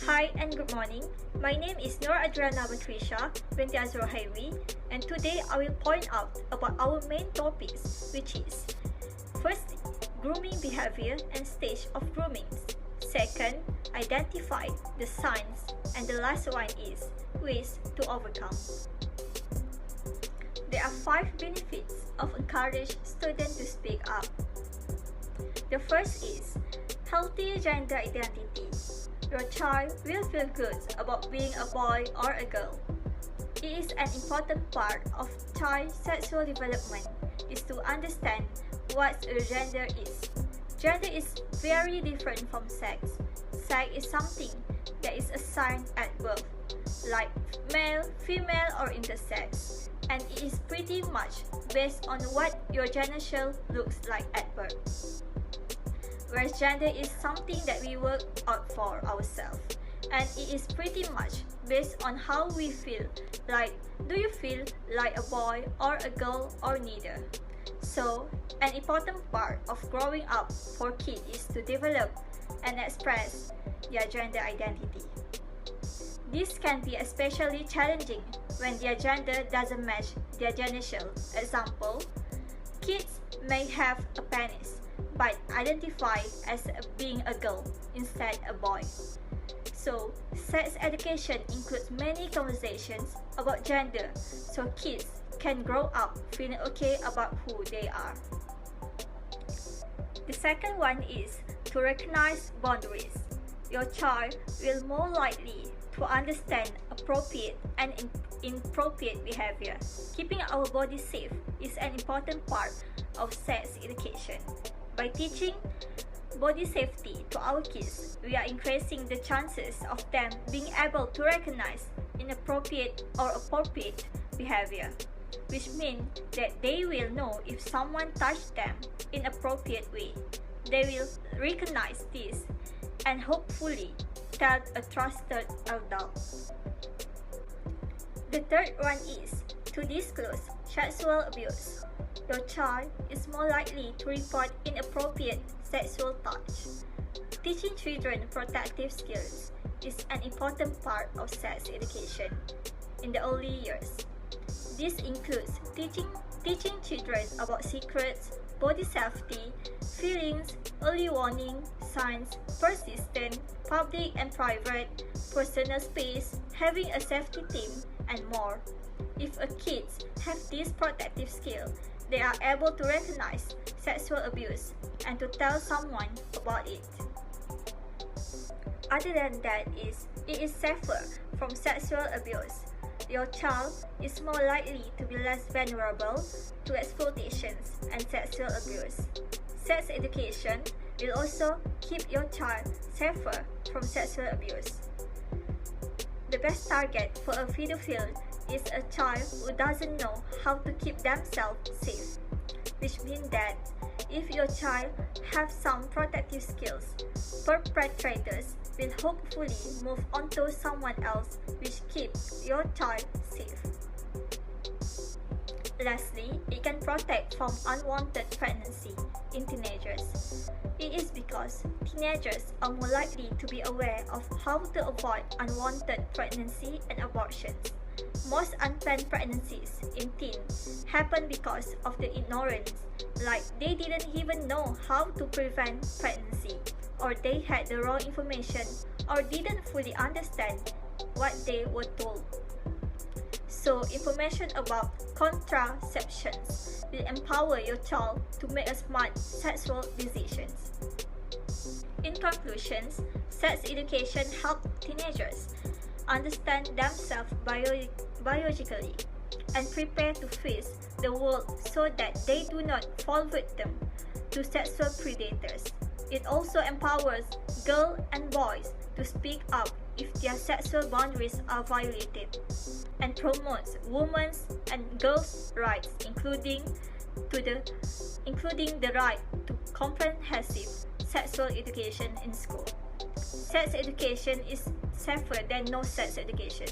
Hi and good morning. My name is Nur Adriana Batrisha binti Azra Haywi, and today I will point out about our main topics, which is first, grooming behavior and stage of grooming. Second, identify the signs, and the last one is ways to overcome. There are 5 benefits of encouraging students to speak up. The first is healthy gender identity. Your child will feel good about being a boy or a girl. It is an important part of child's sexual development is to understand what a gender is. Gender is very different from sex. Sex is something that is assigned at birth, like male, female, or intersex, and it is pretty much based on what your genital looks like at birth. Whereas gender is something that we work out for ourselves, and it is pretty much based on how we feel. Like, do you feel like a boy or a girl or neither? So, an important part of growing up for kids is to develop and express their gender identity. This can be especially challenging when their gender doesn't match their genital. Example, kids may have a penis but identify as being a girl instead a boy. So, sex education includes many conversations about gender so kids can grow up feeling okay about who they are. The second one is to recognize boundaries. Your child will more likely to understand appropriate and inappropriate behavior. Keeping our body safe is an important part of sex education. By teaching body safety to our kids, we are increasing the chances of them being able to recognize inappropriate or appropriate behavior, which means that they will know if someone touched them in an appropriate way. They will recognize this and hopefully tell a trusted adult. The third one is to disclose sexual abuse. Your child is more likely to report inappropriate sexual touch. Teaching children protective skills is an important part of sex education in the early years. This includes teaching children about secrets, body safety, feelings, early warning, signs, persistent, public and private, personal space, having a safety team, and more. If a kid have this protective skill, they are able to recognize sexual abuse and to tell someone about it. Other than that, it is safer from sexual abuse. Your child is more likely to be less vulnerable to exploitations and sexual abuse. Sex education will also keep your child safer from sexual abuse. The best target for a pedophile is a child who doesn't know how to keep themselves safe, which means that if your child has some protective skills, perpetrators will hopefully move on to someone else, which keeps your child safe. Lastly, it can protect from unwanted pregnancy in teenagers. It is because teenagers are more likely to be aware of how to avoid unwanted pregnancy and abortions. Most unplanned pregnancies in teens happen because of the ignorance, like they didn't even know how to prevent pregnancy, or they had the wrong information, or didn't fully understand what they were told. So, information about contraceptions will empower your child to make a smart sexual decisions. In conclusion, sex education helps teenagers understand themselves biologically and prepare to face the world so that they do not fall victim to sexual predators. It also empowers girls and boys to speak up if their sexual boundaries are violated, and promotes women's and girls' rights, including the right to comprehensive sexual education in school. Sex education is safer than no sex education.